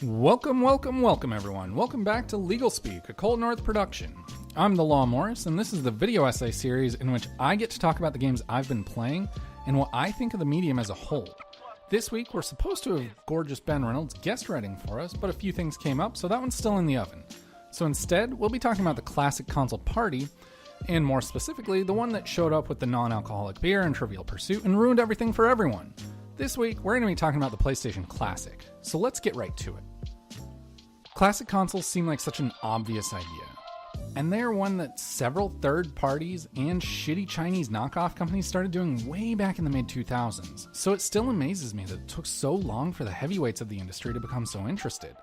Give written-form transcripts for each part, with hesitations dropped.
Welcome, everyone. Welcome back to LegalSpeak, a Cold North production. I'm the Law Morris, and this is the video essay series in which I get to talk about the games I've been playing and what I think of the medium as a whole. This week, we're supposed to have gorgeous Ben Reynolds guest writing for us, but a few things came up, so that one's still in the oven. So instead, we'll be talking about the classic console party, and more specifically, the one that showed up with the non-alcoholic beer and Trivial Pursuit and ruined everything for everyone. This week, we're going to be talking about the PlayStation Classic, so let's get right to it. Classic consoles seem like such an obvious idea, and they're one that several third parties and shitty Chinese knockoff companies started doing way back in the mid-2000s, so it still amazes me that it took so long for the heavyweights of the industry to become so interested.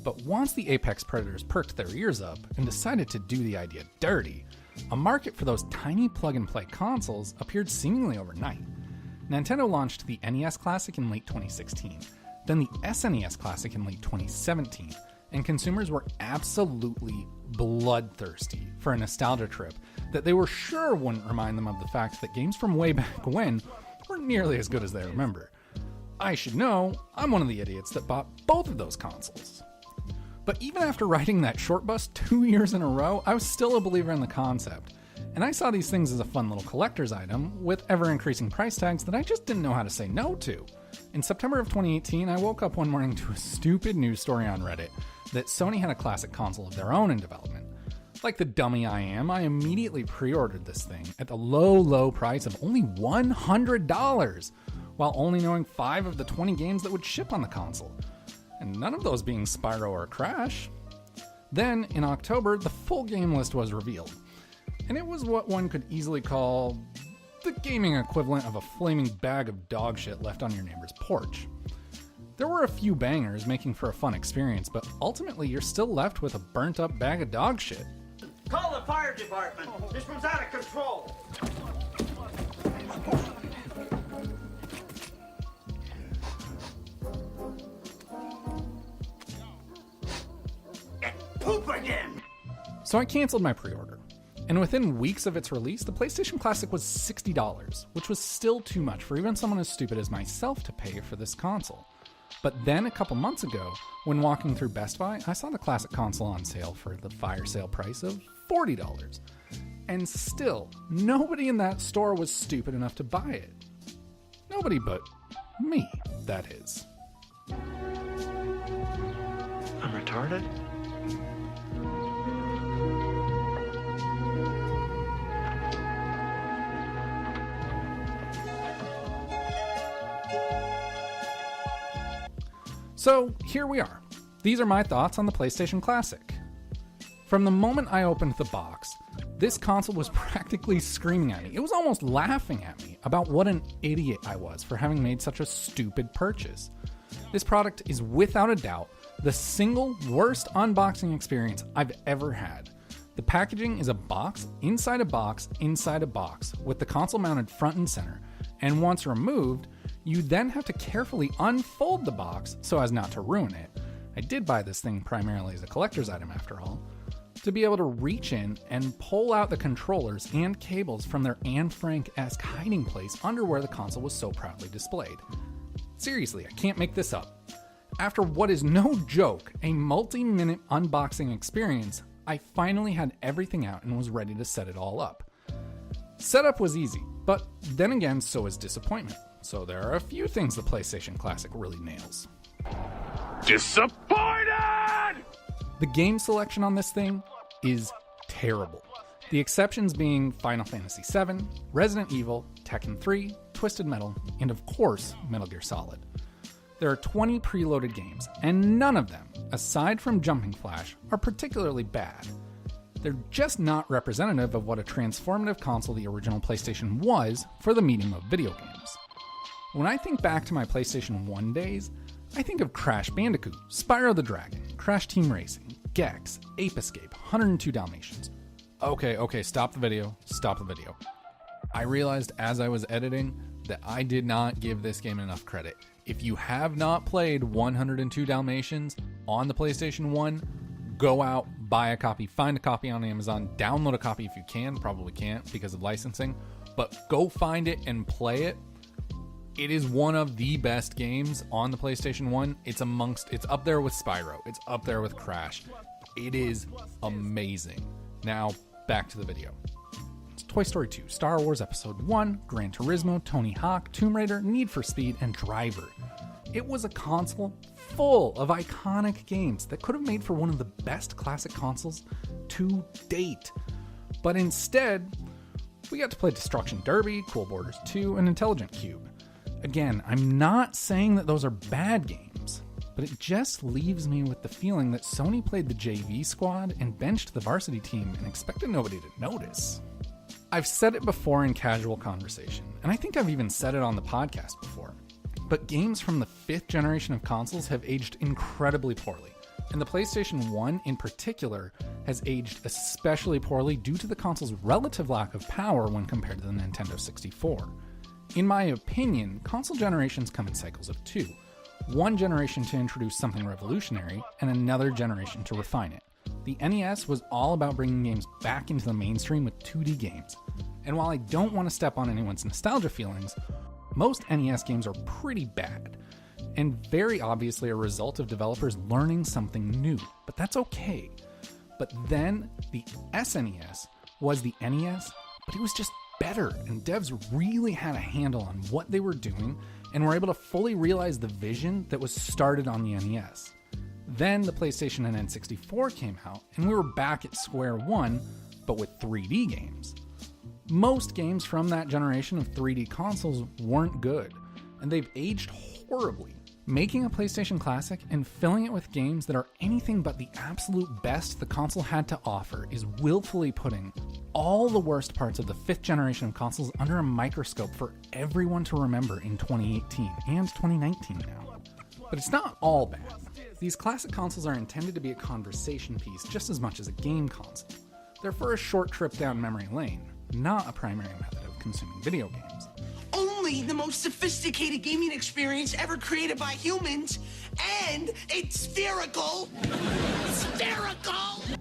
But once the apex predators perked their ears up and decided to do the idea dirty, a market for those tiny plug-and-play consoles appeared seemingly overnight. Nintendo launched the NES Classic in late 2016, then the SNES Classic in late 2017, and consumers were absolutely bloodthirsty for a nostalgia trip that they were sure wouldn't remind them of the fact that games from way back when weren't nearly as good as they remember. I should know, I'm one of the idiots that bought both of those consoles. But even after riding that short bus 2 years in a row, I was still a believer in the concept. And I saw these things as a fun little collector's item with ever-increasing price tags that I just didn't know how to say no to. In September of 2018, I woke up one morning to a stupid news story on Reddit that Sony had a classic console of their own in development. Like the dummy I am, I immediately pre-ordered this thing at the low price of only $100, while only knowing 5 of the 20 games that would ship on the console, and none of those being Spyro or Crash. Then, in October, the full game list was revealed, and it was what one could easily call the gaming equivalent of a flaming bag of dog shit left on your neighbor's porch. There were a few bangers making for a fun experience, but ultimately you're still left with a burnt up bag of dog shit. Call the fire department! This one's out of control! Poop again! So I canceled my pre-order. And within weeks of its release, the PlayStation Classic was $60, which was still too much for even someone as stupid as myself to pay for this console. But then a couple months ago, when walking through Best Buy, I saw the classic console on sale for the fire sale price of $40. And still, nobody in that store was stupid enough to buy it. Nobody but me, that is. I'm retarded? So here we are. These are my thoughts on the PlayStation Classic. From the moment I opened the box, this console was practically screaming at me. It was almost laughing at me about what an idiot I was for having made such a stupid purchase. This product is without a doubt the single worst unboxing experience I've ever had. The packaging is a box inside a box inside a box with the console mounted front and center, and once removed, you then have to carefully unfold the box so as not to ruin it. I did buy this thing primarily as a collector's item after all, to be able to reach in and pull out the controllers and cables from their Anne Frank-esque hiding place under where the console was so proudly displayed. Seriously, I can't make this up. After what is no joke, a multi-minute unboxing experience, I finally had everything out and was ready to set it all up. Setup was easy, but then again, so was disappointment. So there are a few things the PlayStation Classic really nails. Disappointed! The game selection on this thing is terrible. The exceptions being Final Fantasy VII, Resident Evil, Tekken 3, Twisted Metal, and of course, Metal Gear Solid. There are 20 preloaded games, and none of them, aside from Jumping Flash, are particularly bad. They're just not representative of what a transformative console the original PlayStation was for the medium of video games. When I think back to my PlayStation 1 days, I think of Crash Bandicoot, Spyro the Dragon, Crash Team Racing, Gex, Ape Escape, 102 Dalmatians. Okay, stop the video. I realized as I was editing that I did not give this game enough credit. If you have not played 102 Dalmatians on the PlayStation 1, go out, buy a copy, find a copy on Amazon, download a copy if you can, probably can't because of licensing, but go find it and play it. It is one of the best games on the PlayStation 1. It's up there with Spyro. It's up there with Crash. It is amazing. Now, back to the video. It's Toy Story 2, Star Wars Episode 1, Gran Turismo, Tony Hawk, Tomb Raider, Need for Speed, and Driver. It was a console full of iconic games that could have made for one of the best classic consoles to date. But instead, we got to play Destruction Derby, Cool Borders 2, and Intelligent Cube. Again, I'm not saying that those are bad games, but it just leaves me with the feeling that Sony played the JV squad and benched the varsity team and expected nobody to notice. I've said it before in casual conversation, and I think I've even said it on the podcast before, but games from the 5th generation of consoles have aged incredibly poorly, and the PlayStation 1 in particular has aged especially poorly due to the console's relative lack of power when compared to the Nintendo 64. In my opinion, console generations come in cycles of 2. One generation to introduce something revolutionary, and another generation to refine it. The NES was all about bringing games back into the mainstream with 2D games. And while I don't want to step on anyone's nostalgia feelings, most NES games are pretty bad, and very obviously a result of developers learning something new, but that's okay. But then, the SNES was the NES, but it was just better, and devs really had a handle on what they were doing and were able to fully realize the vision that was started on the NES. Then the PlayStation and N64 came out, and we were back at square one, but with 3D games. Most games from that generation of 3D consoles weren't good, and they've aged horribly. Making a PlayStation Classic and filling it with games that are anything but the absolute best the console had to offer is willfully putting all the worst parts of the 5th generation of consoles under a microscope for everyone to remember in 2018 and 2019 now. But it's not all bad. These classic consoles are intended to be a conversation piece just as much as a game console. They're for a short trip down memory lane, not a primary method of consuming video games. Only the most sophisticated gaming experience ever created by humans, and it's spherical. Spherical!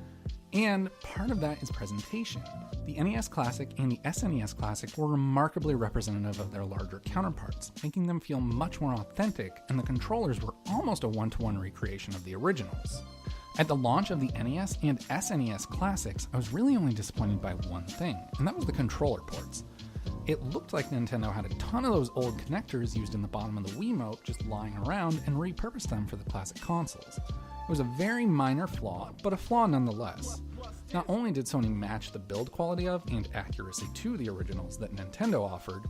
And part of that is presentation. The NES Classic and the SNES Classic were remarkably representative of their larger counterparts, making them feel much more authentic, and the controllers were almost a one-to-one recreation of the originals. At the launch of the NES and SNES Classics, I was really only disappointed by one thing, and that was the controller ports. It looked like Nintendo had a ton of those old connectors used in the bottom of the Wiimote just lying around and repurposed them for the classic consoles. It was a very minor flaw, but a flaw nonetheless. Not only did Sony match the build quality of and accuracy to the originals that Nintendo offered,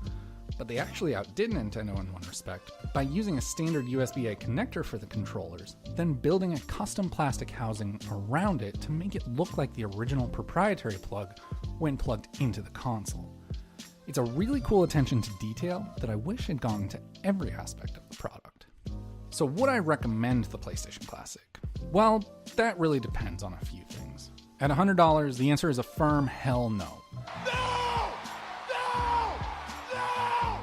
but they actually outdid Nintendo in one respect by using a standard USB-A connector for the controllers, then building a custom plastic housing around it to make it look like the original proprietary plug when plugged into the console. It's a really cool attention to detail that I wish had gone into every aspect of the product. So would I recommend the PlayStation Classic? Well, that really depends on a few things. At $100, the answer is a firm hell no. No! No! No!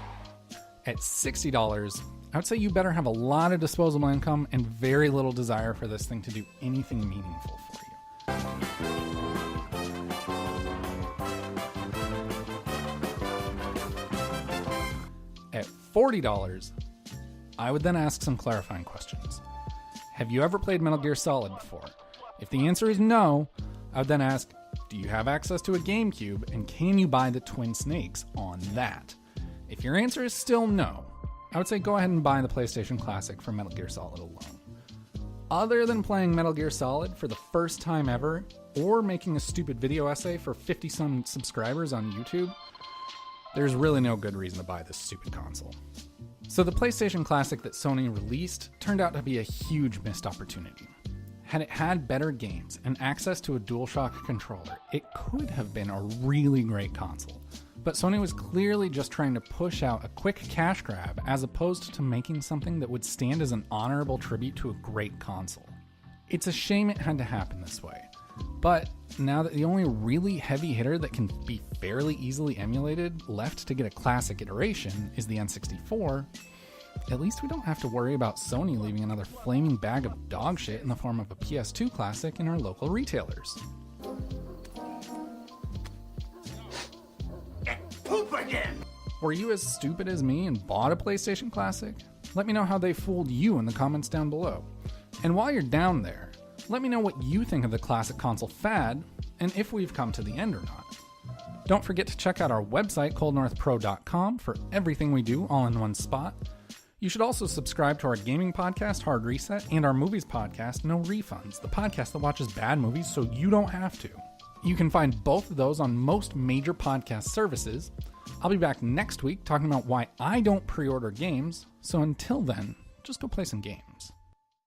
At $60, I would say you better have a lot of disposable income and very little desire for this thing to do anything meaningful for you. At $40, I would then ask some clarifying questions. Have you ever played Metal Gear Solid before? If the answer is no, I would then ask, do you have access to a GameCube, and can you buy the Twin Snakes on that? If your answer is still no, I would say go ahead and buy the PlayStation Classic for Metal Gear Solid alone. Other than playing Metal Gear Solid for the first time ever, or making a stupid video essay for 50-some subscribers on YouTube, there's really no good reason to buy this stupid console. So the PlayStation Classic that Sony released turned out to be a huge missed opportunity. Had it had better games and access to a DualShock controller, it could have been a really great console. But Sony was clearly just trying to push out a quick cash grab as opposed to making something that would stand as an honorable tribute to a great console. It's a shame it had to happen this way. But now that the only really heavy hitter that can be fairly easily emulated left to get a classic iteration is the N64, at least we don't have to worry about Sony leaving another flaming bag of dog shit in the form of a PS2 classic in our local retailers. Poop again! Were you as stupid as me and bought a PlayStation Classic? Let me know how they fooled you in the comments down below. And while you're down there, let me know what you think of the classic console fad, and if we've come to the end or not. Don't forget to check out our website, coldnorthpro.com, for everything we do all in one spot. You should also subscribe to our gaming podcast, Hard Reset, and our movies podcast, No Refunds, the podcast that watches bad movies so you don't have to. You can find both of those on most major podcast services. I'll be back next week talking about why I don't pre-order games, so until then, just go play some games.